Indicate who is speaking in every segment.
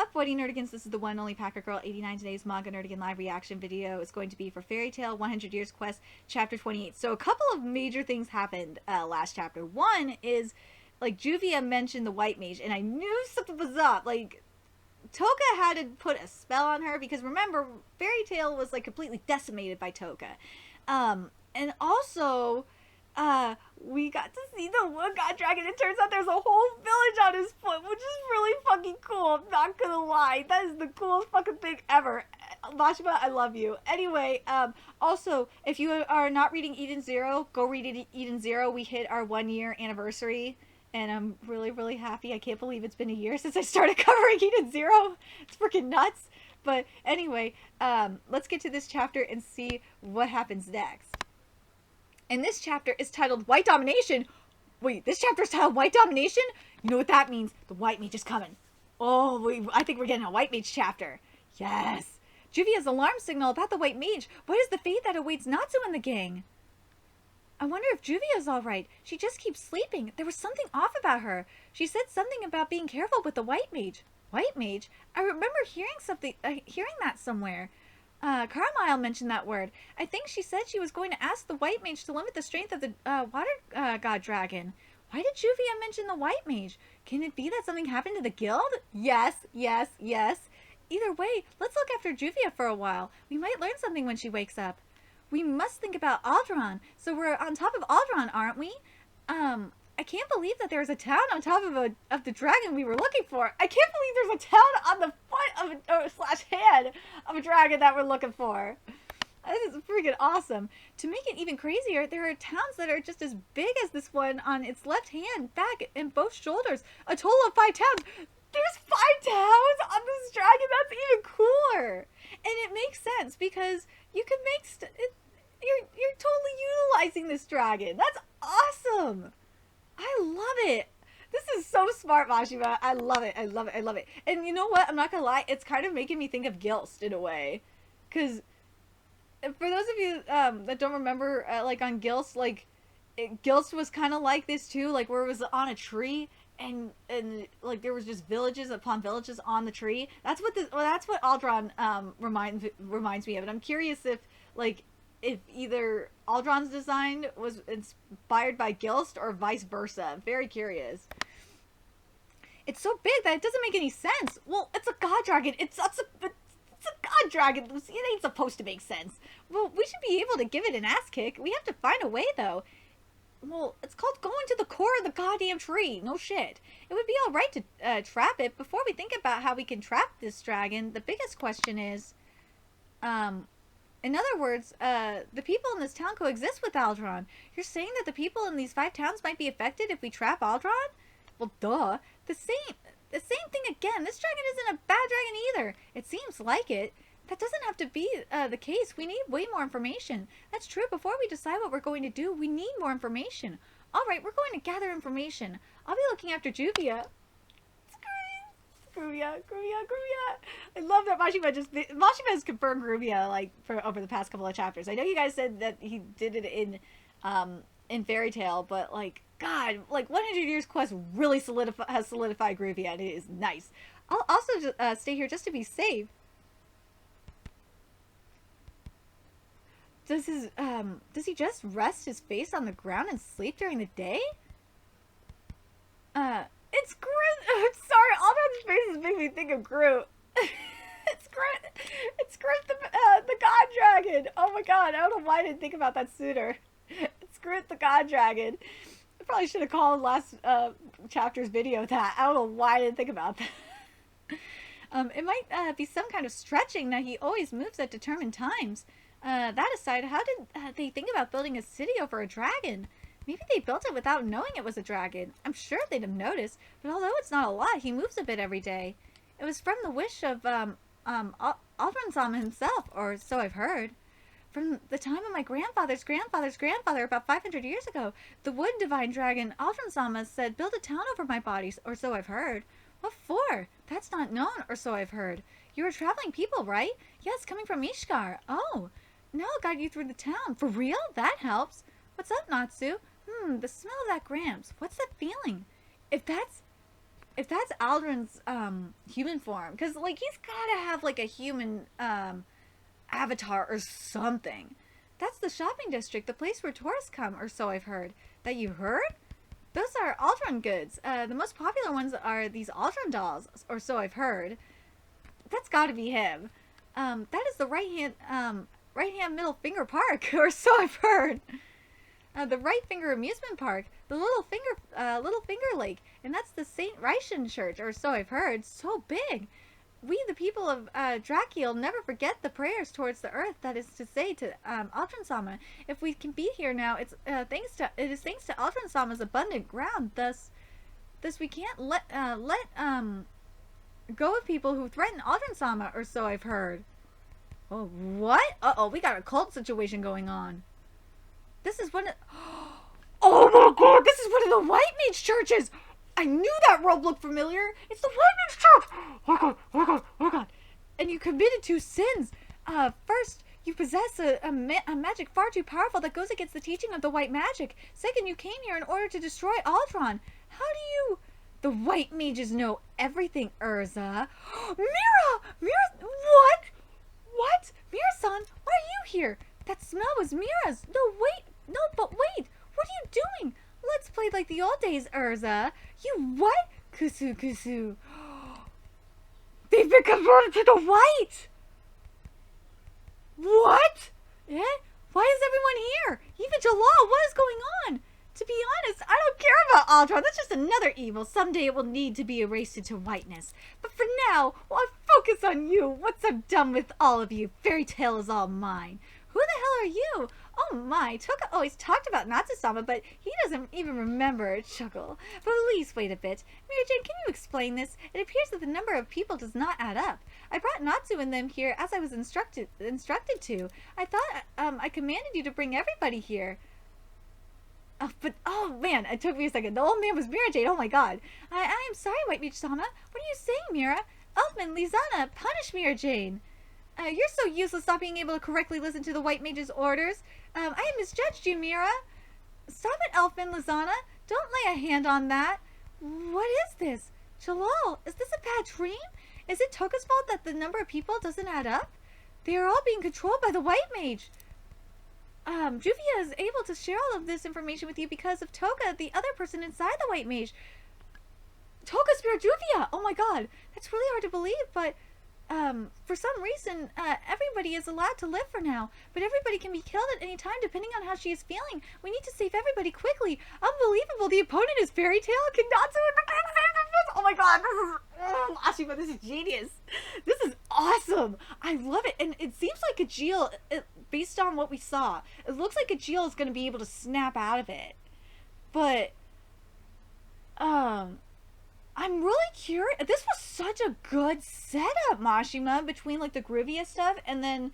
Speaker 1: up, Whitey Nerdigans? This is the one and only Packer Girl 89. Today's Manga Nerdigan live reaction video is going to be for Fairy Tail 100 Years Quest, Chapter 28. So a couple of major things happened last chapter. One is, like, Juvia mentioned the White Mage, and I knew something was up. Like, Toka had to put a spell on her, because remember, Fairy Tail was, like, completely decimated by Toka. And also, we got to see the Wood God Dragon. It turns out there's a whole village on his foot, which is really fucking cool. I'm not gonna lie. That is the coolest fucking thing ever. Mashima, I love you. Anyway, also, if you are not reading Eden Zero, go read Eden Zero. We hit our 1 year anniversary, and I'm really, really happy. I can't believe it's been a year since I started covering Eden Zero. It's freaking nuts. But anyway, let's get to this chapter and see what happens next. And this chapter is titled White Domination. Wait, this chapter is titled White Domination? You know what that means? The White Mage is coming. Oh, I think we're getting a White Mage chapter. Yes. Juvia's alarm signal about the White Mage. What is the fate that awaits Natsu and the gang? I wonder if Juvia's alright. She just keeps sleeping. There was something off about her. She said something about being careful with the White Mage. White Mage? I remember hearing that somewhere. Carmyle mentioned that word. I think she said she was going to ask the White Mage to limit the strength of the Water God Dragon. Why did Juvia mention the White Mage? Can it be that something happened to the guild? Yes, yes, yes. Either way, let's look after Juvia for a while. We might learn something when she wakes up. We must think about Aldron. So we're on top of Aldron, aren't we? I can't believe that there's a town on top of the dragon we were looking for. I can't believe there's a town on the foot of slash hand of a dragon that we're looking for. This is freaking awesome. To make it even crazier, there are towns that are just as big as this one on its left hand, back, and both shoulders. A total of 5 towns. There's 5 towns on this dragon. That's even cooler. And it makes sense because you can make you're totally utilizing this dragon. That's awesome. I love it. This is so smart, Mashima. I love it. I love it. I love it. And you know what? I'm not gonna lie. It's kind of making me think of Gilst in a way. Because for those of you that don't remember, like on Gilst, like Gilst was kind of like this too. Like where it was on a tree and like there was just villages upon villages on the tree. That's what that's what Aldron reminds me of. And I'm curious if either Aldron's design was inspired by Gilst or vice versa. I'm very curious. It's so big that it doesn't make any sense. Well, it's a god dragon. It's a god dragon, Lucy. It ain't supposed to make sense. Well, we should be able to give it an ass kick. We have to find a way, though. Well, it's called going to the core of the goddamn tree. No shit. It would be alright to trap it. Before we think about how we can trap this dragon, the biggest question is, in other words, the people in this town coexist with Aldron. You're saying that the people in these 5 towns might be affected if we trap Aldron? Well, duh. The same thing again. This dragon isn't a bad dragon either. It seems like it. That doesn't have to be the case. We need way more information. That's true. Before we decide what we're going to do, we need more information. All right, we're going to gather information. I'll be looking after Juvia. Gruvia. I love that Mashima has confirmed Gruvia like for over the past couple of chapters. I know you guys said that he did it in Fairy Tail, but like God, like 100 Years Quest really has solidified Gruvia, and it is nice. I'll also just, stay here just to be safe. Does he just rest his face on the ground and sleep during the day? It's Groot. I'm sorry, Aldron's faces make me think of Groot. It's Groot the God Dragon. Oh my God, I don't know why I didn't think about that sooner. It's Groot the God Dragon. I probably should have called last chapter's video that. I don't know why I didn't think about that. It might be some kind of stretching that he always moves at determined times. That aside, how did they think about building a city over a dragon? Maybe they built it without knowing it was a dragon. I'm sure they'd have noticed, but although it's not a lot, he moves a bit every day. It was from the wish of Aldronsama himself, or so I've heard. From the time of my grandfather's grandfather's grandfather, about 500 years ago, the wood divine dragon Aldronsama said, "Build a town over my body," or so I've heard. What for? That's not known, or so I've heard. You're a traveling people, right? Yes, coming from Ishgar. Oh, now I'll guide you through the town. For real? That helps. What's up, Natsu? The smell of that Gramps. What's that feeling? If that's if that's Aldrin's human form, because like he's gotta have like a human avatar or something. That's the shopping district, the place where tourists come, or so I've heard. That you heard? Those are Aldrin goods. The most popular ones are these Aldrin dolls, or so I've heard. That's got to be him. That is the right hand middle finger park, or so I've heard. The right finger amusement park, the little finger lake, and that's the Saint Rician church, or so I've heard. So big. We, the people of Drakiel, never forget the prayers towards the earth. That is to say, to Aldrin-sama. If we can be here now, it is thanks to Aldrin-sama's abundant ground. Thus we can't let go of people who threaten Aldrin-sama, or so I've heard. Oh, what? Uh-oh, we got a cult situation going on. This is one of... Oh my god, this is one of the White Mage churches! I knew that robe looked familiar! It's the White Mage church! Oh my god, oh my god, oh my god. And you committed 2 sins. First, you possess a magic far too powerful that goes against the teaching of the white magic. Second, you came here in order to destroy Aldron. How do you... The White Mages know everything, Urza. Mira! Mira... What? What? Mira-san, why are you here? That smell was Mira's. No, wait. No, but wait. What are you doing? Let's play like the old days, Urza. You what? Kusu. They've been converted to the white. What? Eh? Why is everyone here? Even Jalal, what is going on? To be honest, I don't care about Aldron. That's just another evil. Someday it will need to be erased into whiteness. But for now, I'll focus on you. Once I'm done with all of you, Fairy Tail is all mine. Who the hell are you? Oh my, Toka always talked about Natsu-sama, but he doesn't even remember. Chuckle. But please wait a bit. Mary Jane, can you explain this? It appears that the number of people does not add up. I brought Natsu and them here as I was instructed to. I thought I commanded you to bring everybody here. Oh man, it took me a second. The old man was Mira Jane. Oh my god. I am sorry, White Mage-sama. What are you saying, Mira? Elfman, Lizana, punish Mira Jane. You're so useless not being able to correctly listen to the White Mage's orders. I misjudged you, Mira. Stop it, Elfman, Lizana. Don't lay a hand on that. What is this? Jalal, is this a bad dream? Is it Toka's fault that the number of people doesn't add up? They are all being controlled by the White Mage. Juvia is able to share all of this information with you because of Toka, the other person inside the White Mage. Toka spared Juvia! Oh my god, that's really hard to believe, but, for some reason, everybody is allowed to live for now, but everybody can be killed at any time depending on how she is feeling. We need to save everybody quickly. Unbelievable, the opponent is Fairy Tail, Kindatsu, and the King saved the Oh my god, Ashima, this is genius. This is awesome. I love it, and it seems like Gajeel, based on what we saw, it looks like Gajeel is going to be able to snap out of it. But, I'm really curious. This was such a good setup, Mashima, between like the Gruvia stuff and then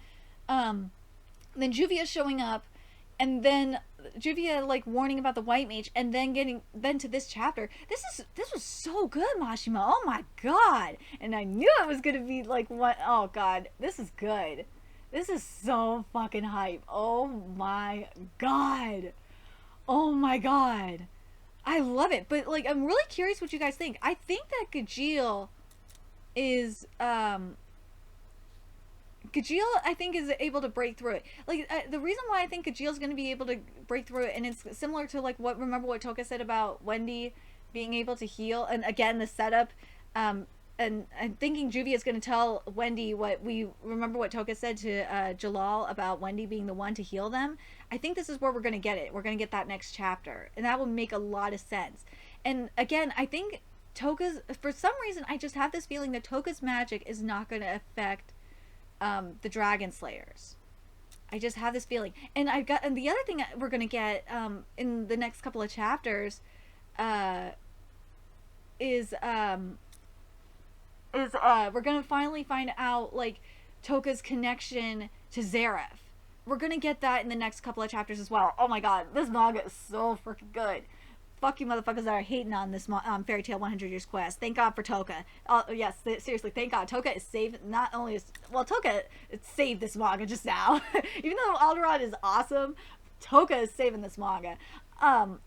Speaker 1: Juvia showing up, and then Juvia like warning about the White Mage, and then to this chapter. This was so good, Mashima. Oh my god! And I knew it was gonna be like what? Oh god, this is good. This is so fucking hype. Oh my god. Oh my god. I love it. But like, I'm really curious what you guys think. I think that Gajeel is I think is able to break through it. Like the reason why I think Gajeel is going to be able to break through it, and it's similar to like remember what Toka said about Wendy being able to heal, and again the setup, and I'm thinking Juvia is going to tell Wendy what we remember what Toka said to Jalal about Wendy being the one to heal them. I think this is where we're going to get it. We're going to get that next chapter, and that will make a lot of sense. And again, I think Toka's, for some reason, I just have this feeling that Toka's magic is not going to affect the Dragon Slayers. I just have this feeling. And the other thing that we're going to get in the next couple of chapters is we're going to finally find out like Toka's connection to Zareth. We're going to get that in the next couple of chapters as well. Oh my god, this manga is so freaking good. Fuck you motherfuckers that are hating on this Fairy Tail 100 Years Quest. Thank God for Toka. Yes, seriously, thank God. Toka is saved. Not only is... Well, Toka saved this manga just now. Even though Alderaan is awesome, Toka is saving this manga. And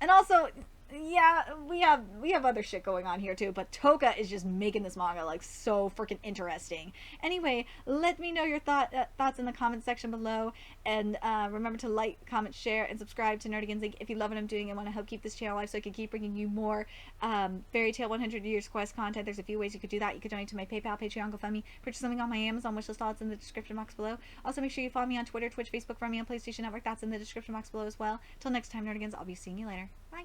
Speaker 1: also, Yeah, we have other shit going on here too, but Toka is just making this manga like so freaking interesting. Anyway, let me know your thoughts in the comment section below, and remember to like, comment, share, and subscribe to Nerdigans Inc. if you love what I'm doing and want to help keep this channel alive so I can keep bringing you more Fairy Tail 100 Years Quest content. There's a few ways you could do that. You could donate to my PayPal, Patreon, GoFundMe, purchase something on my Amazon wishlist. All it's in the description box below. Also, make sure you follow me on Twitter, Twitch, Facebook, follow me on PlayStation Network. That's in the description box below as well. Till next time, Nerdigans, I'll be seeing you later. Bye.